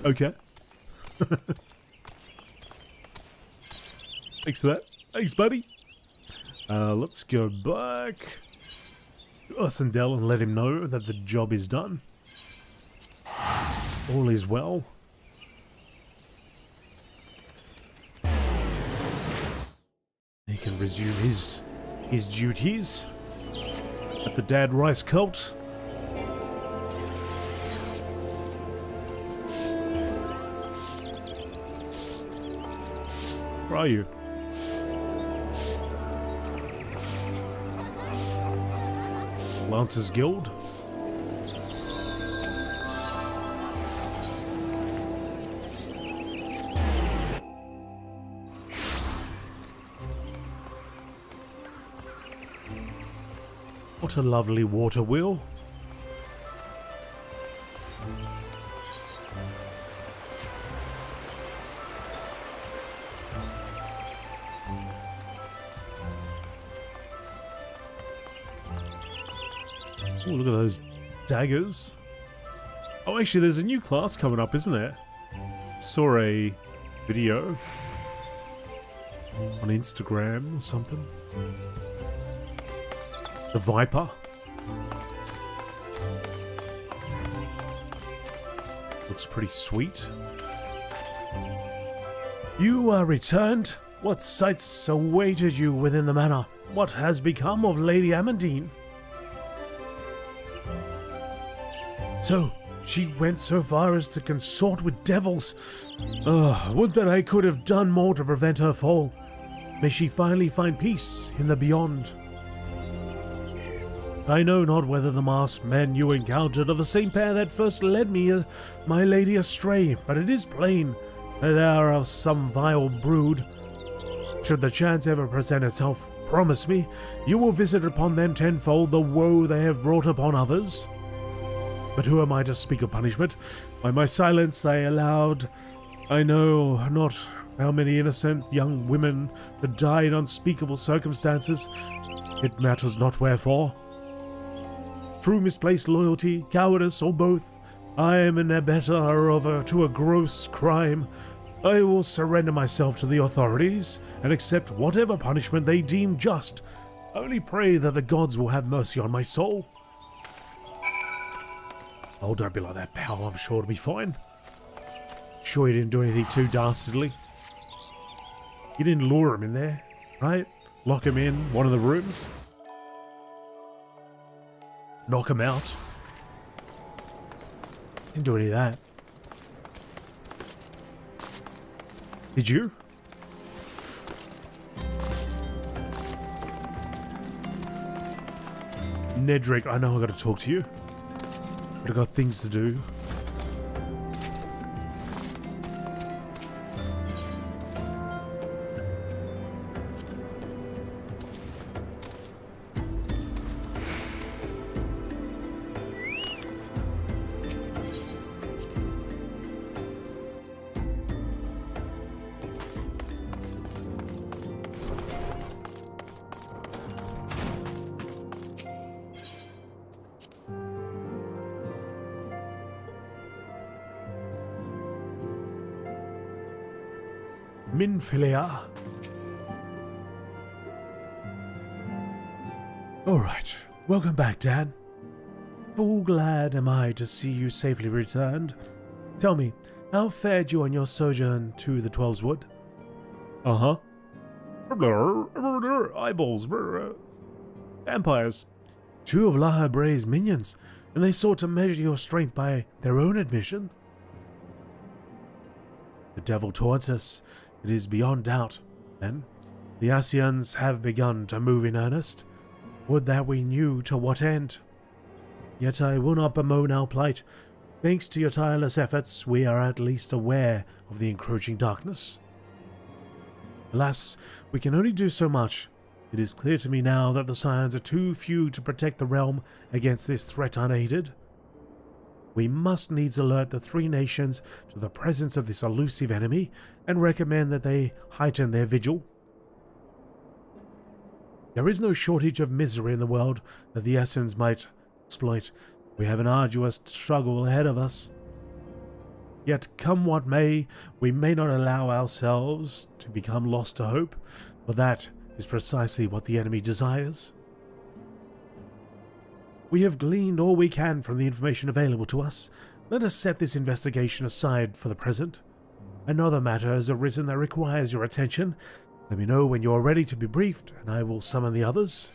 Okay. Thanks for that. Thanks, buddy. Let's go back to Ursendel and let him know that the job is done. All is well. He can resume his duties at the Dad Rice cult. Where are you? Lancers Guild. What a lovely water wheel. Oh, look at those daggers. Oh, actually, there's a new class coming up, isn't there? Saw a video on Instagram or something. The Viper. Looks pretty sweet. You are returned. What sights awaited you within the manor? What has become of Lady Amandine? So, she went so far as to consort with devils. Would that I could have done more to prevent her fall. May she finally find peace in the beyond. I know not whether the masked men you encountered are the same pair that first led me, my lady, astray, but it is plain that they are of some vile brood. Should the chance ever present itself, promise me you will visit upon them tenfold the woe they have brought upon others. But who am I to speak of punishment? By my silence I allowed, I know not how many innocent young women to die in unspeakable circumstances. It matters not wherefore. Through misplaced loyalty, cowardice, or both, I am an abettor to a gross crime. I will surrender myself to the authorities and accept whatever punishment they deem just. I only pray that the gods will have mercy on my soul. Oh, don't be like that, pal. I'm sure it'll be fine. Sure you didn't do anything too dastardly. You didn't lure him in there, right? Lock him in one of the rooms. Knock him out. Didn't do any of that. Did you? Nedrick, I know I gotta talk to you. But I've got things to do. Minfilia. Alright, welcome back, Dan. Full glad am I to see you safely returned. Tell me, how fared you on your sojourn to the Twelveswood? Uh-huh. Eyeballs. Vampires. Two of Laha Bray's minions, and they sought to measure your strength by their own admission. The devil taunts us. It is beyond doubt, then. The Ascians have begun to move in earnest. Would that we knew to what end. Yet I will not bemoan our plight. Thanks to your tireless efforts, we are at least aware of the encroaching darkness. Alas, we can only do so much. It is clear to me now that the Scions are too few to protect the realm against this threat unaided. We must needs alert the three nations to the presence of this elusive enemy and recommend that they heighten their vigil. There is no shortage of misery in the world that the Ascians might exploit. We have an arduous struggle ahead of us. Yet come what may, we may not allow ourselves to become lost to hope, for that is precisely what the enemy desires. We have gleaned all we can from the information available to us. Let us set this investigation aside for the present. Another matter has arisen that requires your attention. Let me know when you are ready to be briefed, and I will summon the others.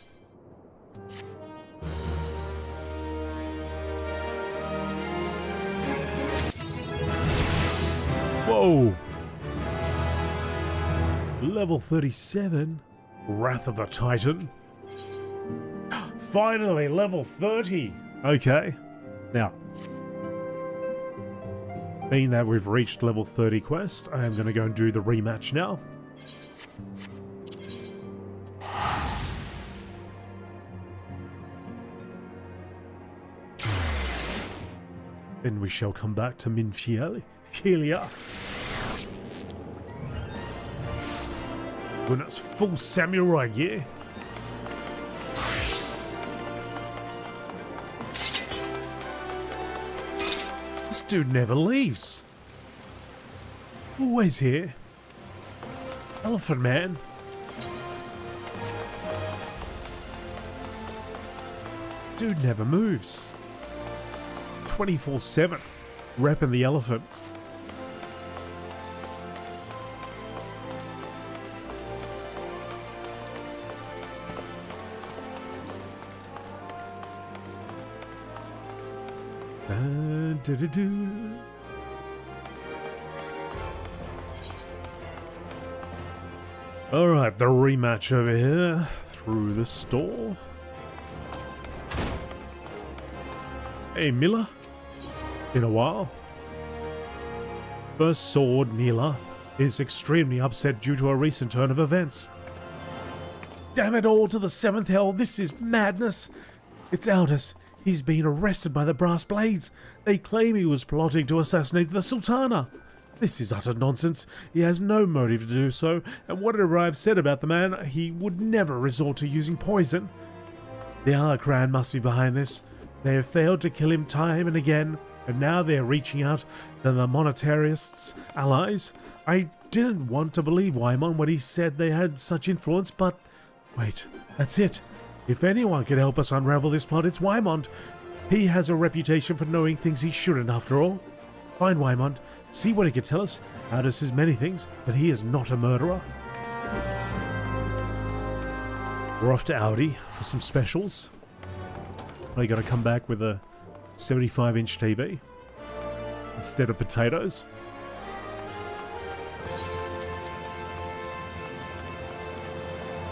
Whoa! Level 37? Wrath of the Titan? Finally, level 30! Okay. Now, being that we've reached level 30 quest, I am going to go and do the rematch now. Then we shall come back to Minfilia. Goodness, full samurai gear. This dude never leaves. Always here. Elephant Man. Dude never moves. 24/7. Repping the elephant. Alright, the rematch over here. Through the store. Hey, Miller. Been a while. First Sword, Miller, is extremely upset due to a recent turn of events. Damn it all to the 7th hell, this is madness. It's Aldous. He's been arrested by the Brass Blades. They claim he was plotting to assassinate the Sultana. This is utter nonsense. He has no motive to do so, and whatever I've said about the man, he would never resort to using poison. The Alakran must be behind this. They have failed to kill him time and again, and now they're reaching out to the monetarists' allies. I didn't want to believe Wymon when he said they had such influence, but wait, that's it. If anyone can help us unravel this plot, it's Wymond. He has a reputation for knowing things he shouldn't, after all. Find Wymond, see what he can tell us. Aldous says many things, but he is not a murderer. We're off to Audi for some specials. I gotta come back with a 75-inch TV instead of potatoes.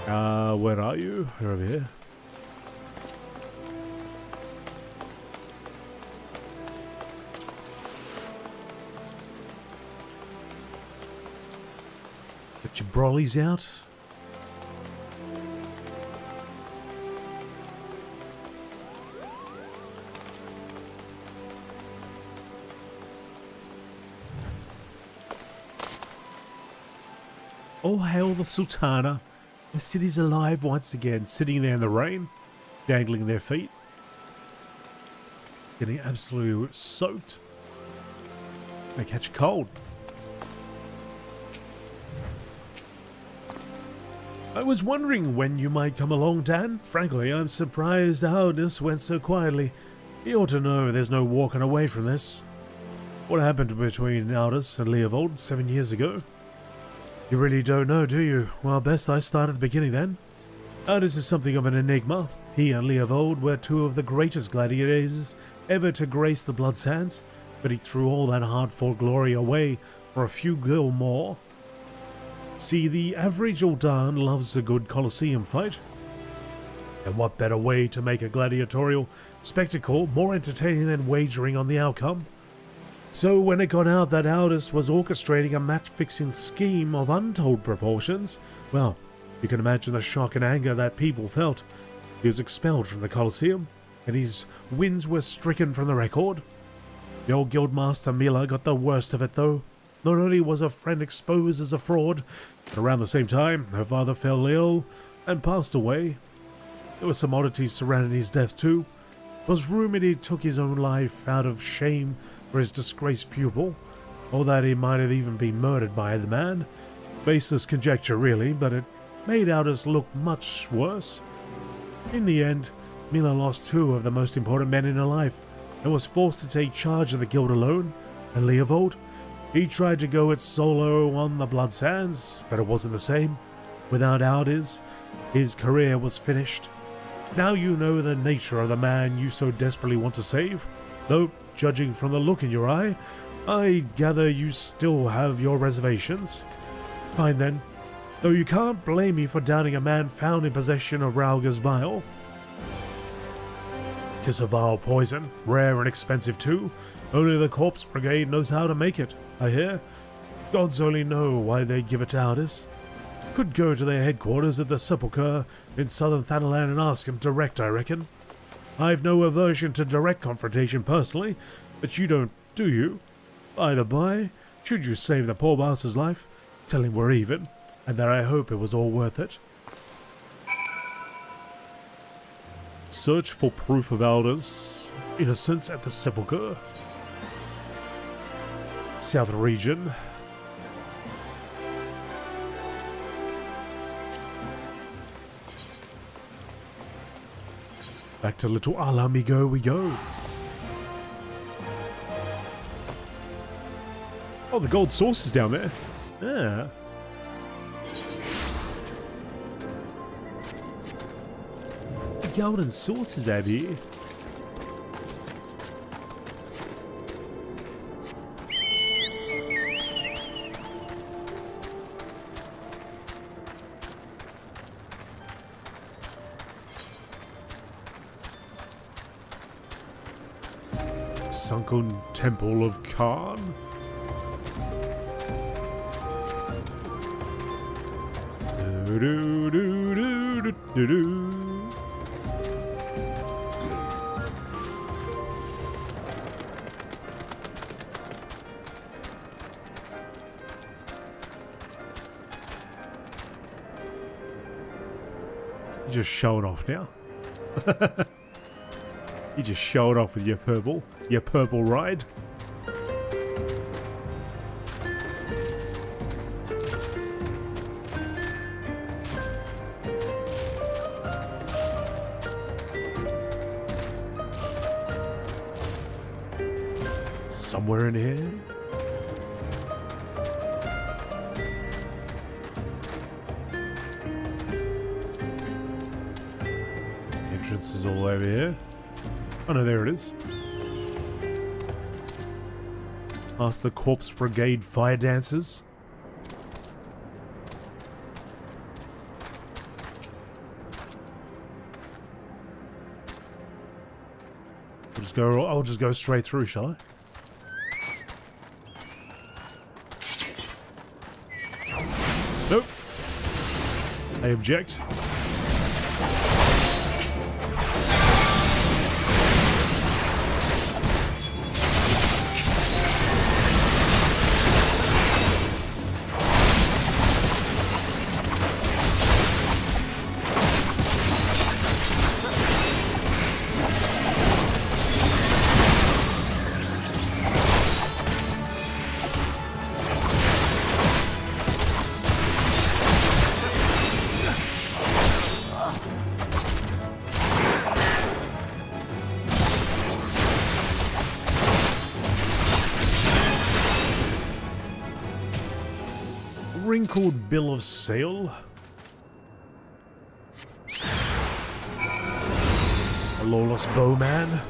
Where are you? You're over here. Get your brollies out. Oh, hail the Sultana. The city's alive once again, sitting there in the rain, dangling their feet, getting absolutely soaked. They catch a cold. I was wondering when you might come along, Dan. Frankly, I'm surprised Aldous went so quietly. He ought to know there's no walking away from this. What happened between Aldous and Leovold 7 years ago? You really don't know, do you? Well, best I start at the beginning then. Aldous is something of an enigma. He and Leovold were two of the greatest gladiators ever to grace the blood sands, but he threw all that hard-fought glory away for a few gil more. See, the average Uldan loves a good Colosseum fight. And what better way to make a gladiatorial spectacle more entertaining than wagering on the outcome? So when it got out that Aldous was orchestrating a match-fixing scheme of untold proportions, well, you can imagine the shock and anger that people felt. He was expelled from the Colosseum, and his wins were stricken from the record. The old guildmaster Mila got the worst of it, though. Not only was her friend exposed as a fraud, but around the same time, her father fell ill and passed away. There were some oddities surrounding his death, too. It was rumored he took his own life out of shame for his disgraced pupil. or that he might have even been murdered by the man. Baseless conjecture really, but it made Aldous look much worse. In the end, Mila lost two of the most important men in her life and was forced to take charge of the guild alone. And Leovold, he tried to go it solo on the Blood Sands, but it wasn't the same. Without Aldous, his career was finished. Now you know the nature of the man you so desperately want to save. Though, judging from the look in your eye, I gather you still have your reservations. Fine then, though you can't blame me for doubting a man found in possession of Rauga's bile. 'Tis a vile poison, rare and expensive too. Only the Corpse Brigade knows how to make it, I hear. Gods only know why they give it to Aldous. Could go to their headquarters at the Sepulchre in southern Thanalan and ask him direct, I reckon. I've no aversion to direct confrontation personally, but you don't, do you? By the by, should you save the poor bastard's life, tell him we're even, and that I hope it was all worth it. Search for proof of Aldous' innocence at the Sepulchre. South region. Back to Little Alamigo we go. Oh, the gold source is down there. Yeah. The golden source is out here. Sunken Temple of Khan. Do do do do do do. You just show it off now. You just show it off with your purple ride. Somewhere in here. Entrance is all over here. Oh no, there it is. Past the Corpse Brigade fire dancers. I'll just go straight through, shall I? Nope. I object. Wrinkled bill of sale. A lawless bowman.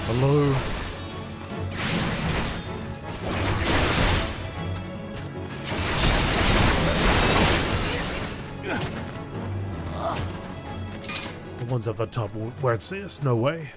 Hello. ones at the top won't see us. No way.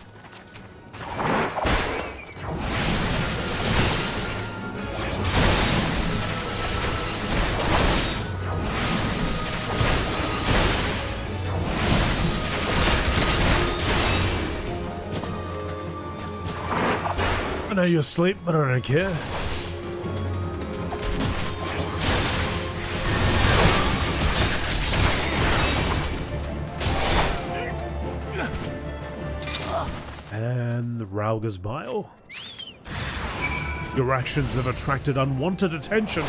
I know you're asleep, but I don't care. And the Rauga's Bile. Your actions have attracted unwanted attention.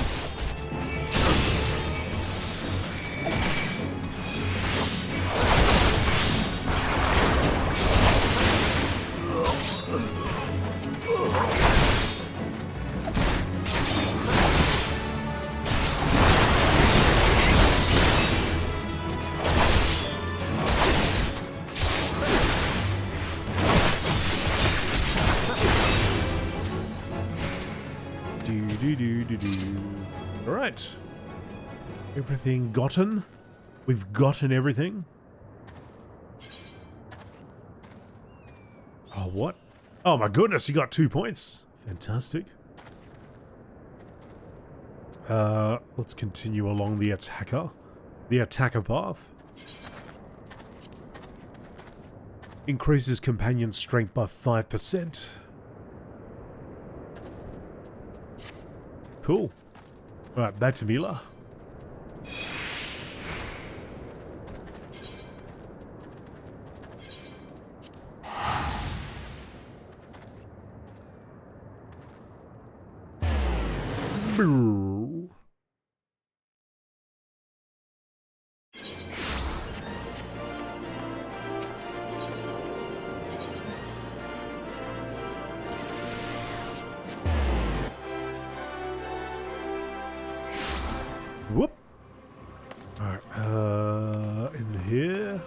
Alright. Everything gotten? We've gotten everything. Oh, what? Oh my goodness, you got 2 points. Fantastic. Let's continue along the attacker path. Increases companion strength by 5%. Cool. Alright, back to Mila. Whoop. Alright, in here.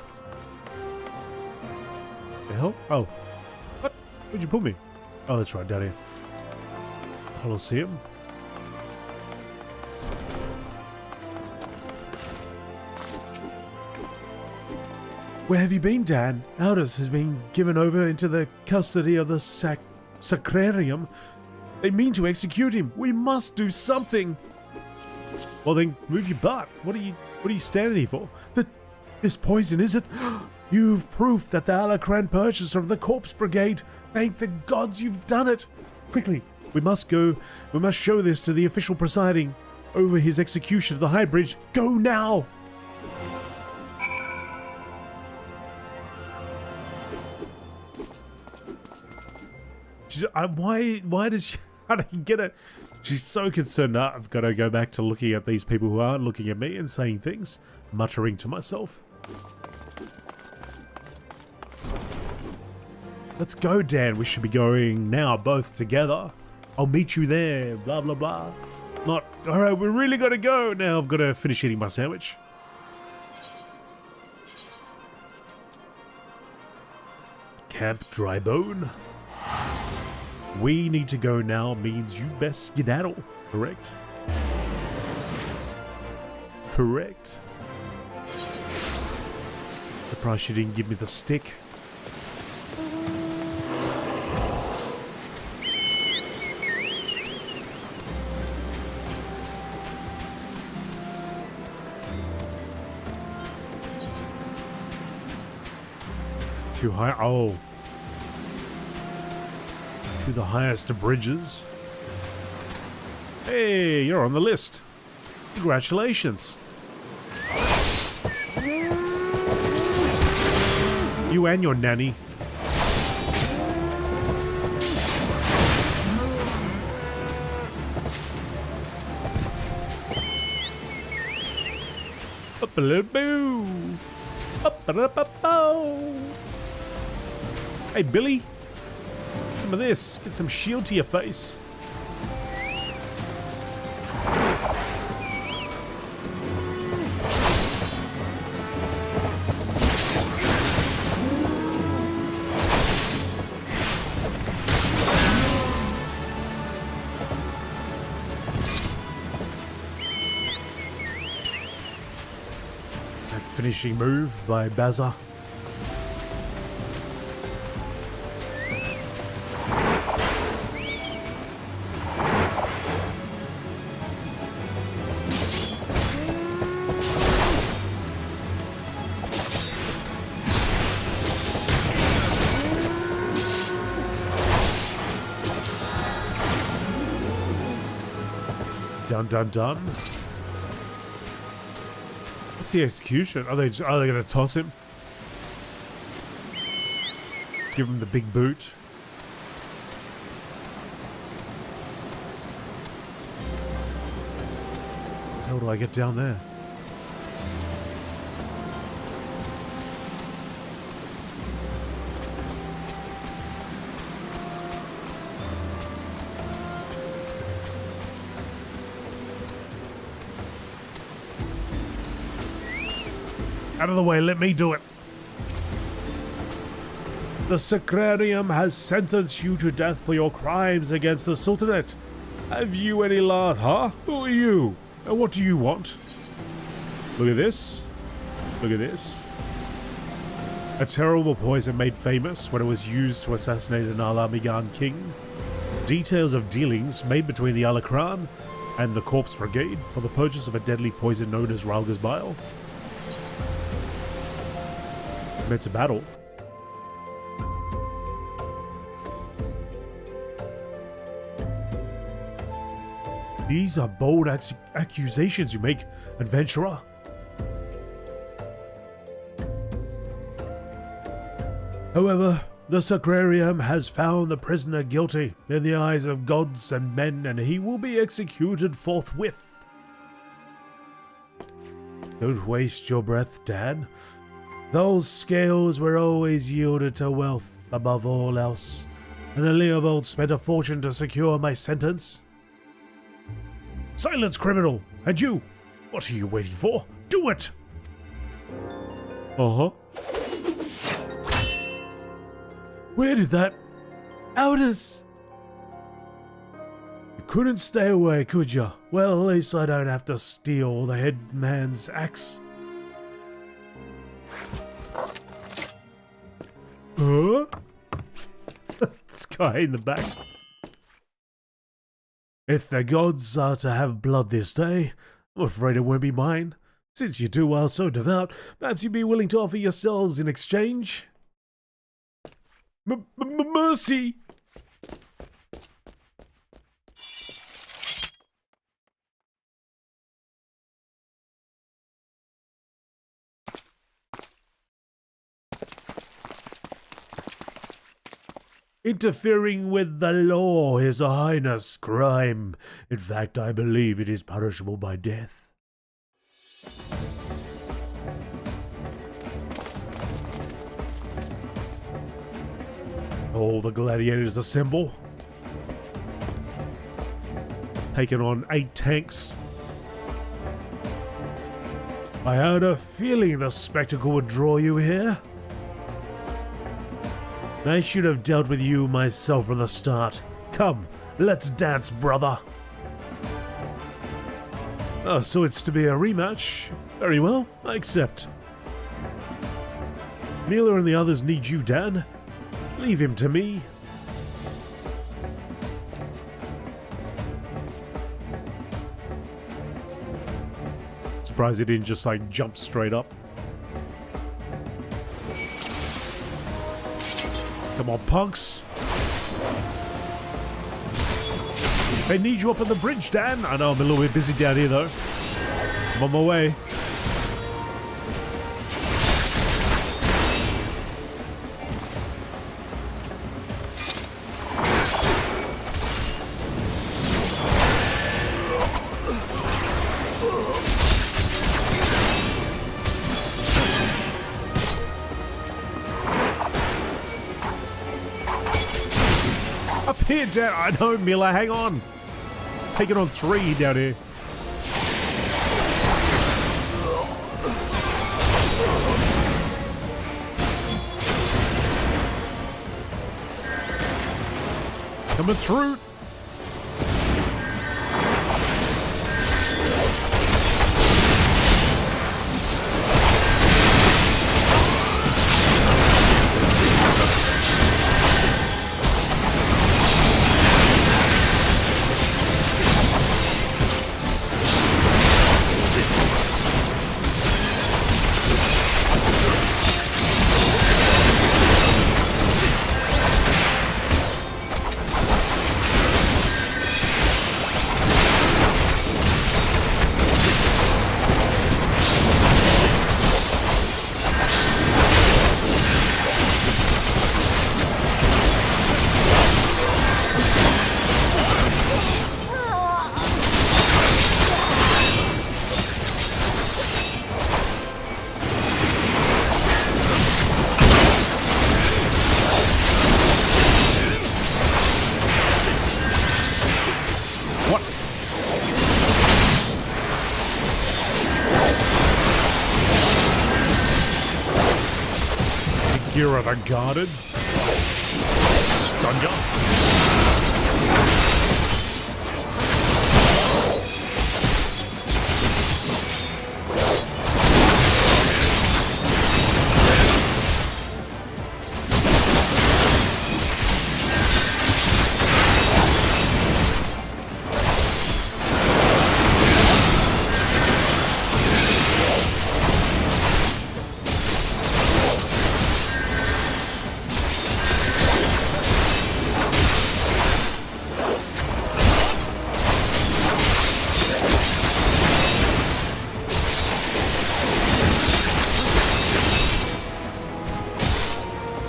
The hell? Oh. What? Where'd you put me? Oh, that's right, down here. Colosseum. Where have you been, Dan? Aldous has been given over into the custody of the Sacrarium. They mean to execute him. We must do something. Well then, move your butt. What are you standing here for? This poison, is it? You've proof that the Alacran purchased from the Corpse Brigade. Thank the gods you've done it. Quickly, we must go. We must show this to the official presiding over his execution of the High Bridge. Go now. Why does she... I don't get it. She's so concerned. I've got to go back to looking at these people who aren't looking at me and saying things, muttering to myself. Let's go, Dan. We should be going now, both together. I'll meet you there, blah, blah, blah. Not, alright, we really got to go. Now I've got to finish eating my sandwich. Camp Drybone. We need to go now means you best skedaddle, correct? Correct. Surprised you didn't give me the stick. Too high. Oh. To the highest bridges. Hey, you're on the list. Congratulations. You and your nanny. Up-a-la-boo. Up-a-la-ba-bow. Hey, Billy. Some of this. Get some shield to your face. A finishing move by Baza. Dun dun dun. What's the execution? Are they gonna toss him? Give him the big boot. How do I get down there? Out of the way, let me do it. The Sacrarium has sentenced you to death for your crimes against the Sultanate. Have you any lard, huh? Who are you? And what do you want? Look at this. Look at this. A terrible poison made famous when it was used to assassinate an Alamigan king. Details of dealings made between the Alakran and the Corpse Brigade for the purchase of a deadly poison known as Ralga's Bile. It's a battle. These are bold accusations you make, adventurer. However, the Sacrarium has found the prisoner guilty in the eyes of gods and men, and he will be executed forthwith. Don't waste your breath, Dan. Those scales were always yielded to wealth above all else, and the Leovold spent a fortune to secure my sentence. Silence, criminal! And you! What are you waiting for? Do it! Uh-huh. Where did that... Aldous! You couldn't stay away, could ya? Well, at least I don't have to steal the head man's axe. Huh? This guy in the back. If the gods are to have blood this day, I'm afraid it won't be mine. Since you two are so devout, perhaps you'd be willing to offer yourselves in exchange? Mercy! Interfering with the law is a heinous crime. In fact, I believe it is punishable by death. All the gladiators assemble. Taking on 8 tanks. I had a feeling the spectacle would draw you here. I should have dealt with you myself from the start. Come, let's dance, brother. Oh, so it's to be a rematch. Very well, I accept. Mila and the others need you, Dan. Leave him to me. Surprised he didn't just like jump straight up. Come on, punks. They need you up on the bridge, Dan. I know I'm a little bit busy down here, though. I'm on my way. Up here, Dan. I know, Mila. Hang on. Taking on 3 down here. Coming through. Kira the Guarded. Stun ya.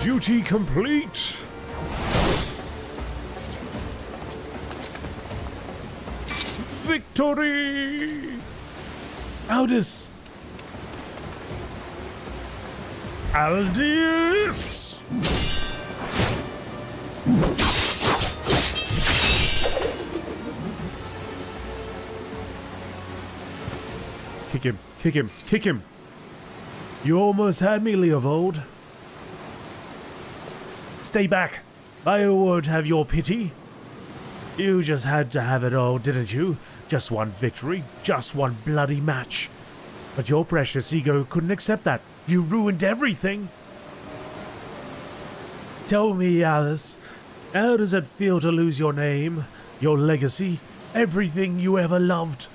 Duty complete! Victory! Aldous! Aldous! Kick him, kick him, kick him! You almost had me, Leovold. Stay back. I won't have your pity. You just had to have it all, didn't you? Just one victory, just one bloody match. But your precious ego couldn't accept that. You ruined everything. Tell me, Alice, how does it feel to lose your name, your legacy, everything you ever loved?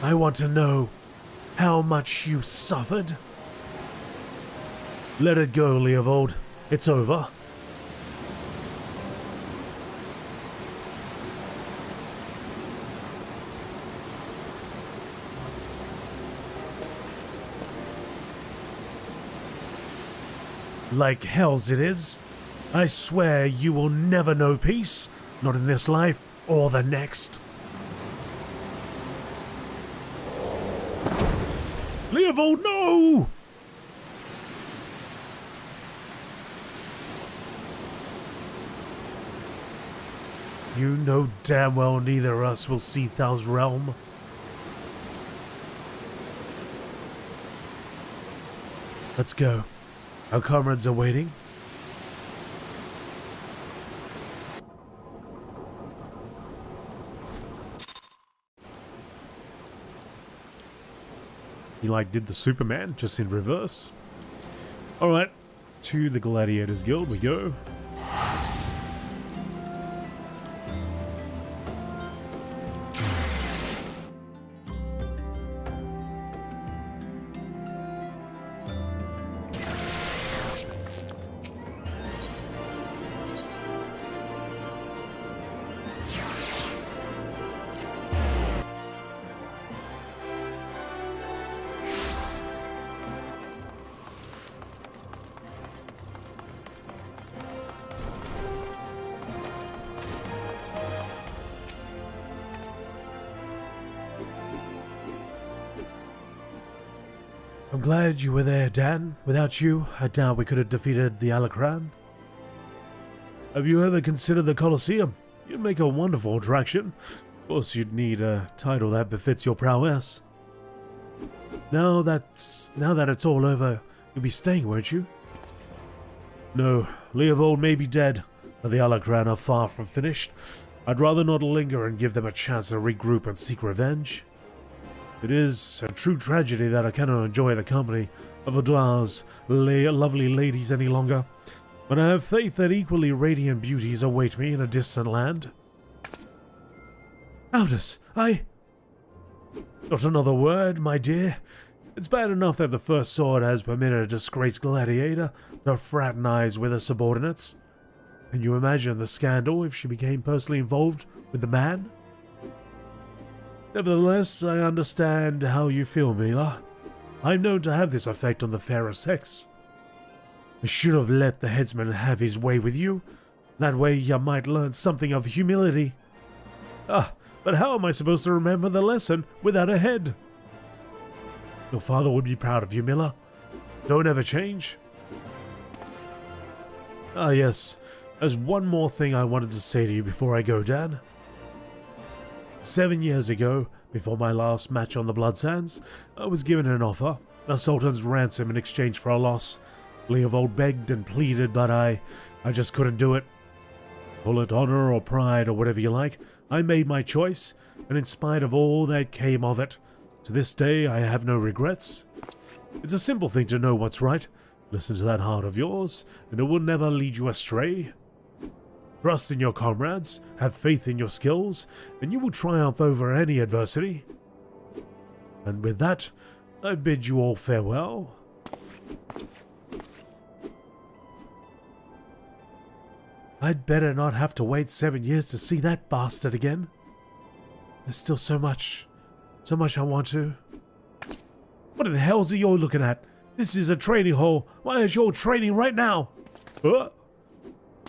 I want to know how much you suffered. Let it go, Leovold. It's over. Like hell's it is. I swear you will never know peace, not in this life or the next. Leovold, no! You know damn well neither of us will see Thal's realm. Let's go. Our comrades are waiting. He did the Superman, just in reverse. Alright, to the Gladiators Guild we go. I'm glad you were there, Dan. Without you, I doubt we could have defeated the Alacran. Have you ever considered the Colosseum? You'd make a wonderful attraction. Of course, you'd need a title that befits your prowess. Now that it's all over, you'll be staying, won't you? No, Leovold may be dead, but the Alacran are far from finished. I'd rather not linger and give them a chance to regroup and seek revenge. It is a true tragedy that I cannot enjoy the company of Audar's lovely ladies any longer, but I have faith that equally radiant beauties await me in a distant land. Aldous, Not another word, my dear. It's bad enough that the First Sword has permitted a disgraced gladiator to fraternize with her subordinates. Can you imagine the scandal if she became personally involved with the man? Nevertheless, I understand how you feel, Mila. I'm known to have this effect on the fairer sex. I should have let the headsman have his way with you. That way you might learn something of humility. But how am I supposed to remember the lesson without a head? Your father would be proud of you, Mila. Don't ever change. Yes. There's one more thing I wanted to say to you before I go, Dan. 7 years ago, Before my last match on the Blood Sands, I was given an offer, a Sultan's ransom in exchange for a loss. Leovold begged and pleaded, but I just couldn't do it. Call it honor or pride or whatever you like, I made my choice, and in spite of all that came of it, to this day I have no regrets. It's a simple thing to know what's right. Listen to that heart of yours, and it will never lead you astray. Trust in your comrades, have faith in your skills, and you will triumph over any adversity. And with that, I bid you all farewell. I'd better not have to wait 7 years to see that bastard again. There's still so much I want to. What the hell's it you're looking at? This is a training hall. Why is your training right now?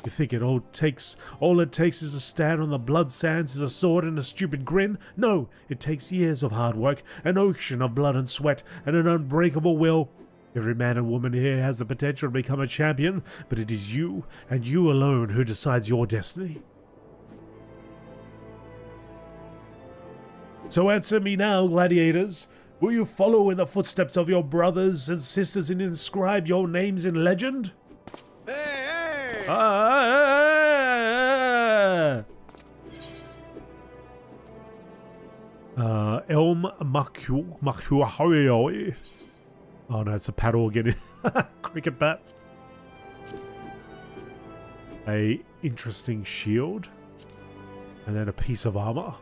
You think all it takes is a stand on the Blood Sands, is a sword and a stupid grin? No, it takes years of hard work, an ocean of blood and sweat, and an unbreakable will. Every man and woman here has the potential to become a champion, but it is you, and you alone, who decides your destiny. So answer me now, gladiators. Will you follow in the footsteps of your brothers and sisters and inscribe your names in legend? Hey! Elm Makuahoi. Oh no, it's a paddle again. Cricket bat. A interesting shield. And then a piece of armor.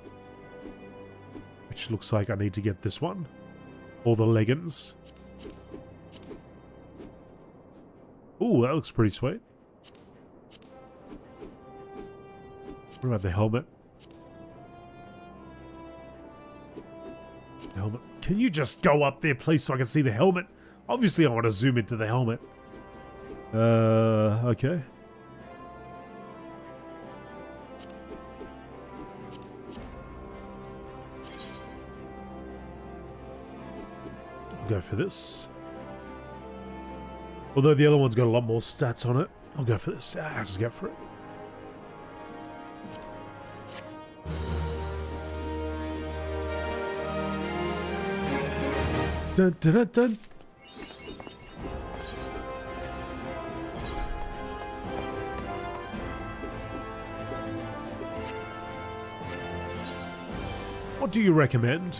Which looks like I need to get this one. Or the leggings. Ooh, that looks pretty sweet. What about the helmet? The helmet. Can you just go up there, please, so I can see the helmet? Obviously, I want to zoom into the helmet. Okay. I'll go for this. Although the other one's got a lot more stats on it. I'll go for this. I'll just go for it. Dun, dun, dun, dun. What do you recommend?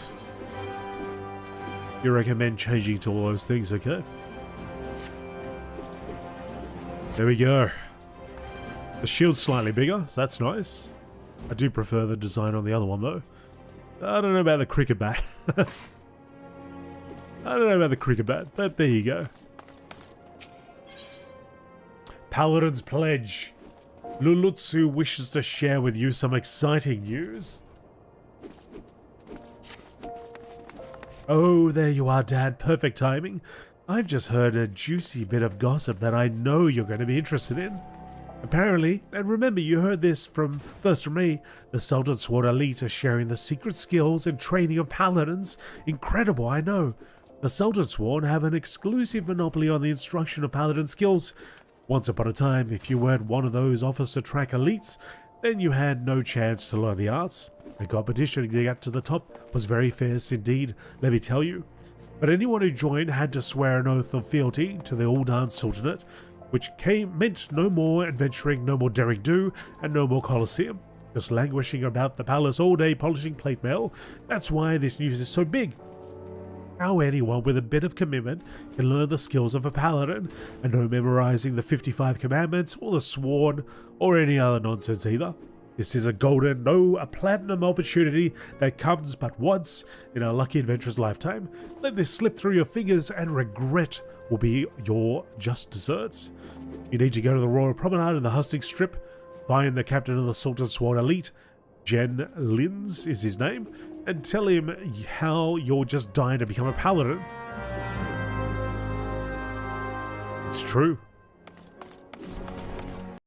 You recommend changing to all those things, okay? There we go. The shield's slightly bigger, so that's nice. I do prefer the design on the other one, though. I don't know about the cricket bat. I don't know about the cricket bat, but there you go. Paladin's Pledge. Lulutsu wishes to share with you some exciting news. Oh, there you are, Dad. Perfect timing. I've just heard a juicy bit of gossip that I know you're going to be interested in. Apparently, and remember you heard this first from me, the Sultan Sword Elite are sharing the secret skills and training of paladins. Incredible, I know. The Sultan Sworn have an exclusive monopoly on the instruction of paladin skills. Once upon a time, if you weren't one of those officer-track elites, then you had no chance to learn the arts. The competition to get to the top was very fierce indeed, let me tell you. But anyone who joined had to swear an oath of fealty to the Uldan Sultanate, which meant no more adventuring, no more daring do, and no more Colosseum. Just languishing about the palace all day polishing plate mail. That's why this news is so big. How anyone with a bit of commitment can learn the skills of a paladin, and no memorizing the 55 commandments, or the sworn, or any other nonsense either. This is a platinum opportunity that comes but once in a lucky adventurer's lifetime. Let this slip through your fingers and regret will be your just desserts. You need to go to the Royal Promenade in the Hustings Strip, find the captain of the Sultan Sword Elite, Jen Lins is his name, and tell him how you're just dying to become a paladin. It's true.